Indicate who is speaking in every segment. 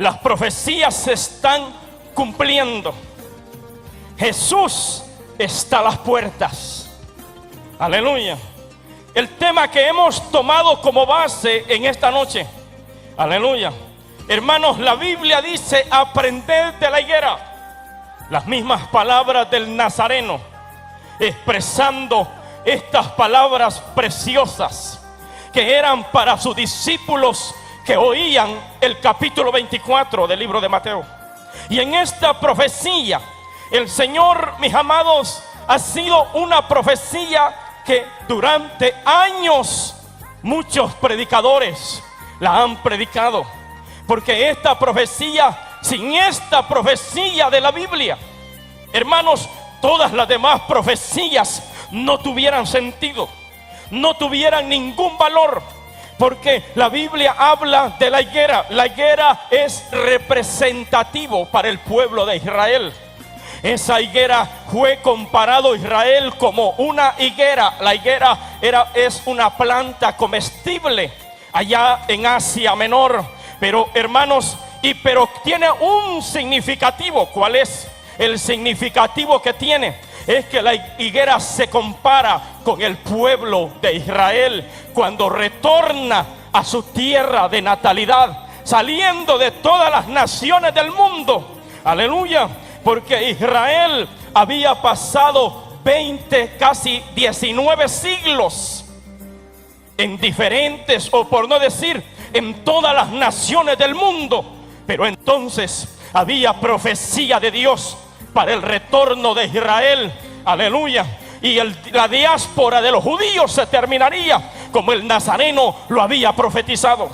Speaker 1: Las profecías se están cumpliendo. Jesús está a las puertas. Aleluya. El tema que hemos tomado como base en esta noche. Aleluya. Hermanos, la Biblia dice: aprended de la higuera. Las mismas palabras del Nazareno, expresando estas palabras preciosas que eran para sus discípulos que oían el capítulo 24 del libro de Mateo. Y en esta profecía, el Señor, mis amados, ha sido una profecía que durante años muchos predicadores la han predicado. Porque esta profecía, sin esta profecía de la Biblia, hermanos, todas las demás profecías no tuvieran sentido, no tuvieran ningún valor. Porque la Biblia habla de la higuera. La higuera es representativo para el pueblo de Israel. Esa higuera fue comparado a Israel como una higuera. La higuera es una planta comestible allá en Asia Menor. Pero hermanos, pero tiene un significativo. ¿Cuál es el significativo que tiene? Es que la higuera se compara con el pueblo de Israel cuando retorna a su tierra de natalidad, saliendo de todas las naciones del mundo. Aleluya. Porque Israel había pasado 20, casi 19 siglos en diferentes, o por no decir en todas las naciones del mundo. Pero entonces había profecía de Dios para el retorno de Israel. Aleluya. Y la diáspora de los judíos se terminaría como el Nazareno lo había profetizado.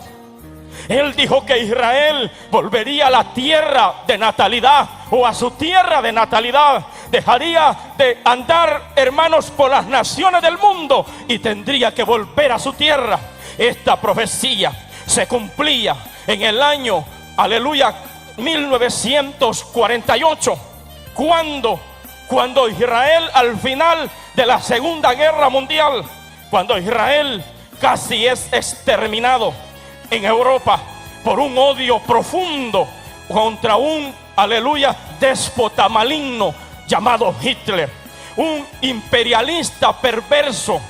Speaker 1: Él dijo que Israel volvería a la tierra de natalidad, o a su tierra de natalidad. Dejaría de andar, hermanos, por las naciones del mundo y tendría que volver a su tierra. Esta profecía se cumplía en el año, aleluya, 1948, cuando Israel, al final de la Segunda Guerra Mundial, cuando Israel casi es exterminado en Europa por un odio profundo contra un, aleluya, déspota maligno llamado Hitler, un imperialista perverso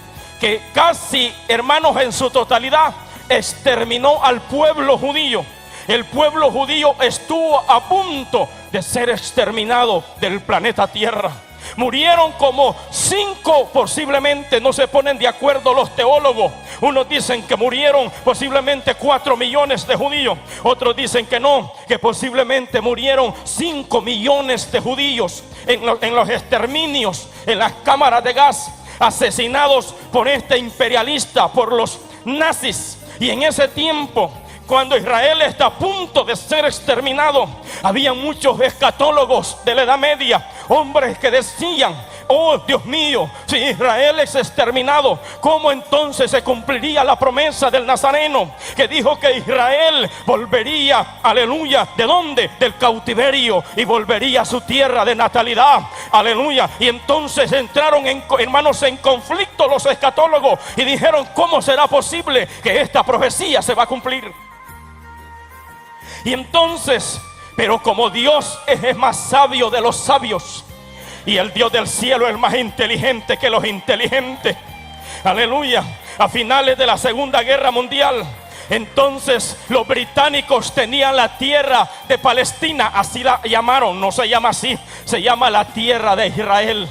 Speaker 1: que casi, hermanos, en su totalidad exterminó al pueblo judío. El pueblo judío estuvo a punto de ser exterminado del planeta Tierra. Murieron como 5, posiblemente, no se ponen de acuerdo los teólogos. Unos dicen que murieron posiblemente 4 millones de judíos. Otros dicen que no, que posiblemente murieron 5 millones de judíos en los exterminios, en las cámaras de gas, asesinados por este imperialista, por los nazis. Y en ese tiempo, cuando Israel está a punto de ser exterminado, había muchos escatólogos de la Edad Media, hombres que decían: oh Dios mío, si Israel es exterminado, ¿cómo entonces se cumpliría la promesa del Nazareno que dijo que Israel volvería, aleluya, ¿de dónde? Del cautiverio, y volvería a su tierra de natalidad, aleluya? Y entonces entraron, hermanos, en conflicto los escatólogos y dijeron: ¿cómo será posible que esta profecía se va a cumplir? Y entonces, pero como Dios es más sabio de los sabios, y el Dios del cielo es más inteligente que los inteligentes, aleluya, a finales de la Segunda Guerra Mundial, entonces los británicos tenían la tierra de Palestina, así la llamaron, no se llama así, se llama la tierra de Israel,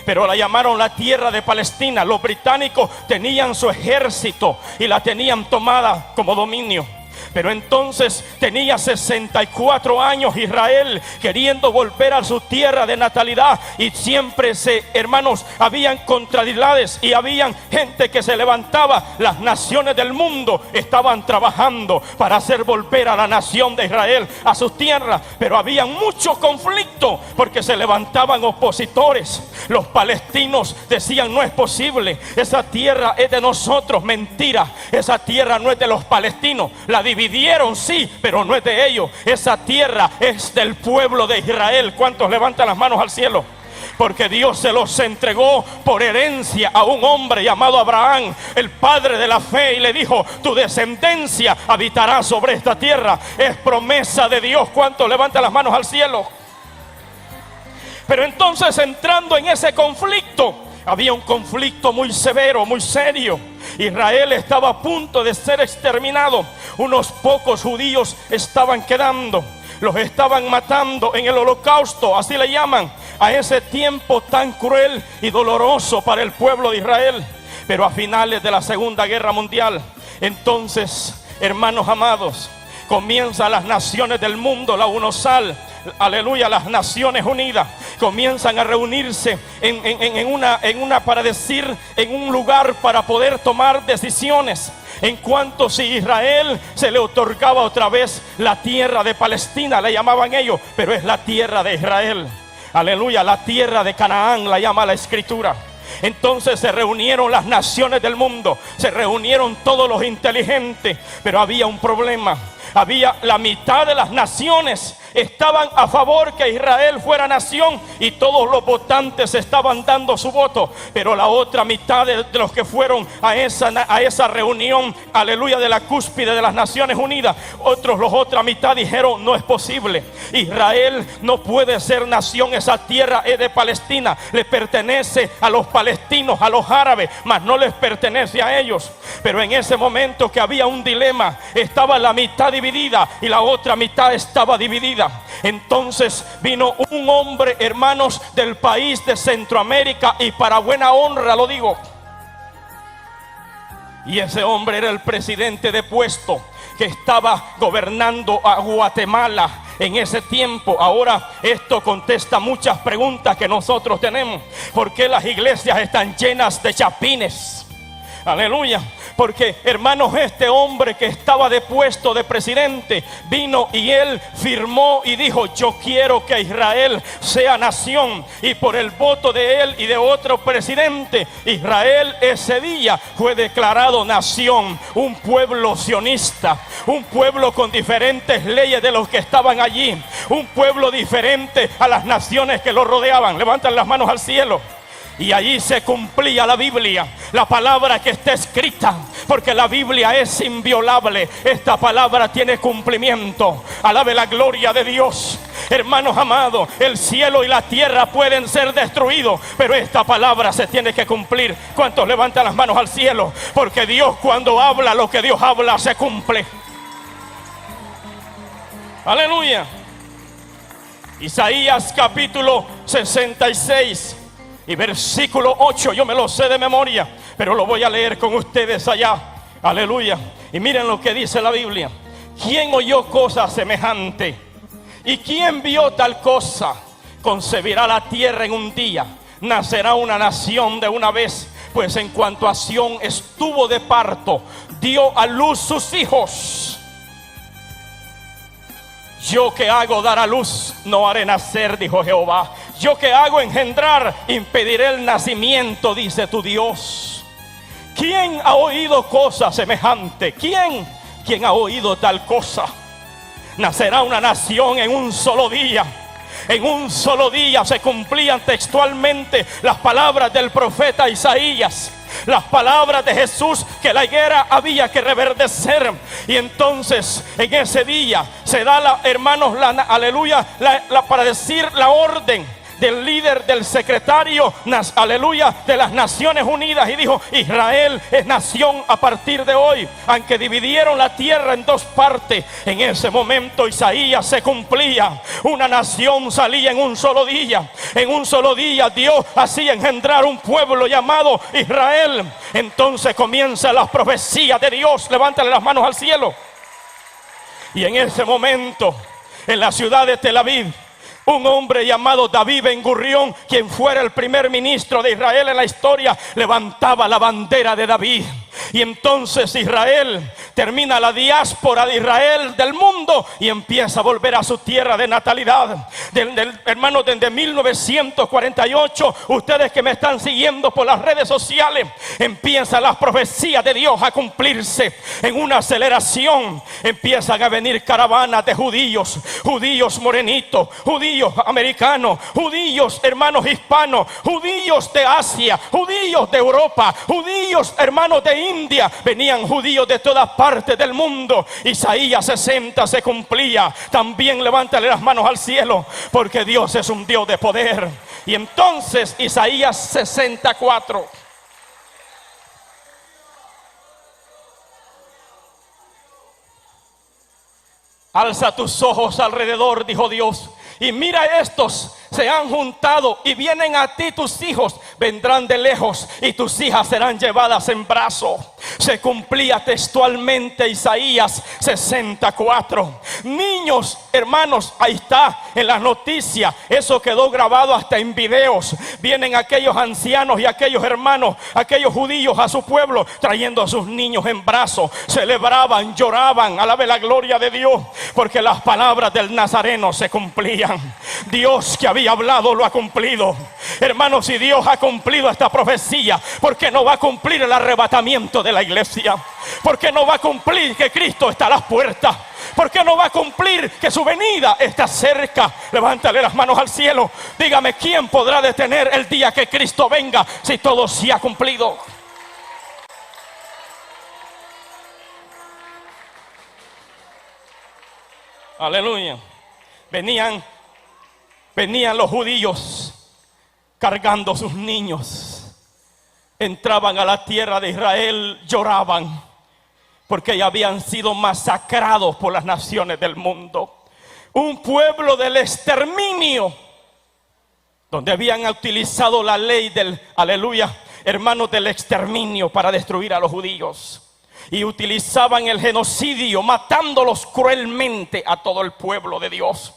Speaker 1: pero la llamaron la tierra de Palestina. Los británicos tenían su ejército y la tenían tomada como dominio. Pero entonces tenía 64 años Israel queriendo volver a su tierra de natalidad, y siempre hermanos, habían contrariedades y habían gente que se levantaba. Las naciones del mundo estaban trabajando para hacer volver a la nación de Israel a sus tierras, pero había mucho conflicto porque se levantaban opositores. Los palestinos decían: no es posible, esa tierra es de nosotros. Mentira, esa tierra no es de los palestinos, la dividieron, sí, pero no es de ellos. Esa tierra es del pueblo de Israel. ¿Cuántos levantan las manos al cielo? porque Dios se los entregó por herencia a un hombre llamado Abraham, el padre de la fe, y le dijo: tu descendencia habitará sobre esta tierra. Es promesa de Dios. ¿Cuántos levantan las manos al cielo? Pero entonces, entrando en ese conflicto, había un conflicto muy severo, muy serio. Israel estaba a punto de ser exterminado. Unos pocos judíos estaban quedando. Los estaban matando en el holocausto, así le llaman a ese tiempo tan cruel y doloroso para el pueblo de Israel. Pero a finales de la Segunda Guerra Mundial, entonces, hermanos amados, comienzan las naciones del mundo, la UNOSAL, aleluya, las Naciones Unidas, comienzan a reunirse en un lugar para poder tomar decisiones en cuanto si Israel se le otorgaba otra vez la tierra de Palestina, le llamaban ellos, pero es la tierra de Israel, aleluya, la tierra de Canaán la llama la Escritura. Entonces se reunieron las naciones del mundo, se reunieron todos los inteligentes, pero había un problema. Había la mitad de las naciones estaban a favor que Israel fuera nación, y todos los votantes estaban dando su voto. Pero la otra mitad de los que fueron a esa reunión, aleluya, de la cúspide de las Naciones Unidas, los otra mitad dijeron: no es posible, Israel no puede ser nación, esa tierra es de Palestina, le pertenece a los palestinos, a los árabes, mas no les pertenece a ellos. Pero en ese momento que había un dilema, estaba la mitad dividida y la otra mitad estaba dividida. Entonces vino un hombre, hermanos, del país de Centroamérica, y para buena honra lo digo, y ese hombre era el presidente depuesto que estaba gobernando a Guatemala en ese tiempo. Ahora esto contesta muchas preguntas que nosotros tenemos. ¿Por qué las iglesias están llenas de chapines? Aleluya. Porque, hermanos, este hombre que estaba depuesto de presidente vino y él firmó y dijo: yo quiero que Israel sea nación. Y por el voto de él y de otro presidente, Israel ese día fue declarado nación. Un pueblo sionista, un pueblo con diferentes leyes de los que estaban allí, un pueblo diferente a las naciones que lo rodeaban. Levantan las manos al cielo. Y allí se cumplía la Biblia, la palabra que está escrita, porque la Biblia es inviolable. Esta palabra tiene cumplimiento. Alabe la gloria de Dios. Hermanos amados, el cielo y la tierra pueden ser destruidos, pero esta palabra se tiene que cumplir. ¿Cuántos levantan las manos al cielo? Porque Dios, cuando habla, lo que Dios habla se cumple. Aleluya. Isaías capítulo 66 y versículo 8, yo me lo sé de memoria, pero lo voy a leer con ustedes allá. Aleluya. Y miren lo que dice la Biblia: ¿quién oyó cosa semejante? ¿Y quién vio tal cosa? Concebirá la tierra en un día, nacerá una nación de una vez. Pues en cuanto a Sión estuvo de parto, dio a luz sus hijos. Yo que hago dar a luz, no haré nacer, dijo Jehová. Yo que hago engendrar, impediré el nacimiento, dice tu Dios. ¿Quién ha oído cosa semejante? ¿Quién ha oído tal cosa? Nacerá una nación en un solo día. En un solo día se cumplían textualmente las palabras del profeta Isaías, las palabras de Jesús, que la higuera había que reverdecer. Y entonces en ese día se da, hermanos, aleluya, para decir la orden del líder, del secretario, aleluya, de las Naciones Unidas, y dijo: Israel es nación a partir de hoy. Aunque dividieron la tierra en dos partes, en ese momento Isaías se cumplía. Una nación salía en un solo día. En un solo día Dios hacía engendrar un pueblo llamado Israel. Entonces comienza la profecía de Dios. Levántale las manos al cielo. Y en ese momento, en la ciudad de Tel Aviv, un hombre llamado David Ben Gurión, quien fuera el primer ministro de Israel en la historia, levantaba la bandera de David. Y entonces Israel termina la diáspora de Israel del mundo y empieza a volver a su tierra de natalidad. Hermanos, desde 1948, ustedes que me están siguiendo por las redes sociales, empiezan las profecías de Dios a cumplirse en una aceleración. Empiezan a venir caravanas de judíos, judíos morenitos, judíos americanos, judíos hermanos hispanos, judíos de Asia, judíos de Europa, judíos hermanos de India. Venían judíos de todas partes del mundo. Isaías 60 se cumplía. También levántale las manos al cielo, porque Dios es un Dios de poder. Y entonces Isaías 64. Alza tus ojos alrededor, dijo Dios, y mira, estos se han juntado y vienen a ti. Tus hijos vendrán de lejos y tus hijas serán llevadas en brazo. Se cumplía textualmente Isaías 64. Niños, hermanos, ahí está en las noticias. Eso quedó grabado hasta en videos. Vienen aquellos ancianos y aquellos hermanos, aquellos judíos a su pueblo, trayendo a sus niños en brazos. Celebraban, lloraban, alabe la gloria de Dios, porque las palabras del Nazareno se cumplían. Dios que había hablado lo ha cumplido. Hermanos, si Dios ha cumplido esta profecía, ¿por qué no va a cumplir el arrebatamiento de la iglesia? ¿Por qué no va a cumplir que Cristo está a las puertas? ¿Por qué no va a cumplir que su venida está cerca? Levántale las manos al cielo. Dígame, ¿quién podrá detener el día que Cristo venga si todo se ha cumplido? Aleluya. Venían los judíos cargando sus niños. Entraban a la tierra de Israel, lloraban, porque ya habían sido masacrados por las naciones del mundo. Un pueblo del exterminio, donde habían utilizado la ley del, aleluya, hermanos, del exterminio para destruir a los judíos. Y utilizaban el genocidio, matándolos cruelmente a todo el pueblo de Dios.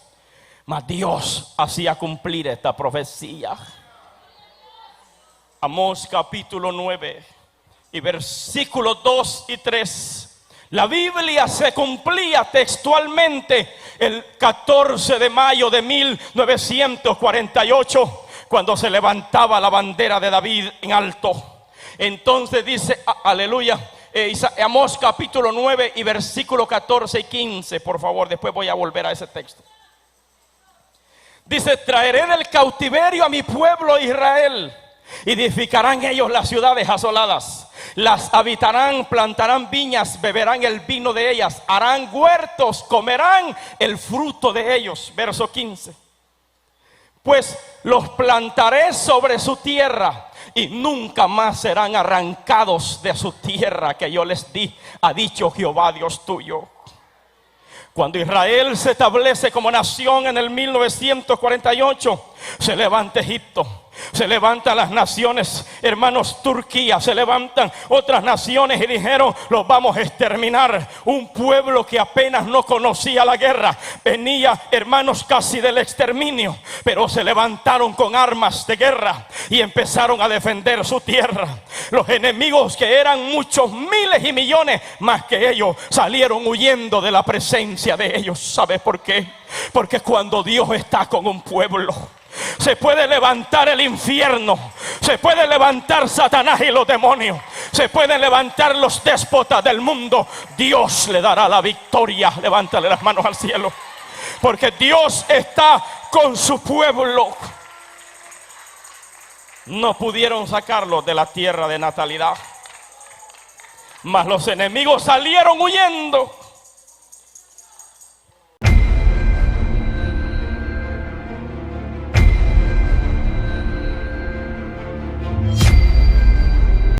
Speaker 1: Mas Dios hacía cumplir esta profecía. Amós capítulo 9 y versículos 2 y 3. La Biblia se cumplía textualmente el 14 de mayo de 1948, cuando se levantaba la bandera de David en alto. Entonces dice, aleluya, Amós capítulo 9 y versículo 14 y 15, por favor, después voy a volver a ese texto. Dice, traeré del cautiverio a mi pueblo Israel, y edificarán ellos las ciudades asoladas, las habitarán, plantarán viñas, beberán el vino de ellas, harán huertos, comerán el fruto de ellos. Verso 15. Pues los plantaré sobre su tierra y nunca más serán arrancados de su tierra que yo les di, ha dicho Jehová Dios tuyo. Cuando Israel se establece como nación en el 1948, se levanta Egipto, se levantan las naciones, hermanos, Turquía, se levantan otras naciones y dijeron, los vamos a exterminar. Un pueblo que apenas no conocía la guerra, venía, hermanos, casi del exterminio, pero se levantaron con armas de guerra y empezaron a defender su tierra. Los enemigos, que eran muchos, miles y millones más que ellos, salieron huyendo de la presencia de ellos. ¿Sabes por qué? Porque cuando Dios está con un pueblo, se puede levantar el infierno, se puede levantar Satanás y los demonios, se pueden levantar los déspotas del mundo. Dios le dará la victoria. Levántale las manos al cielo, porque Dios está con su pueblo. No pudieron sacarlos de la tierra de natalidad, mas los enemigos salieron huyendo.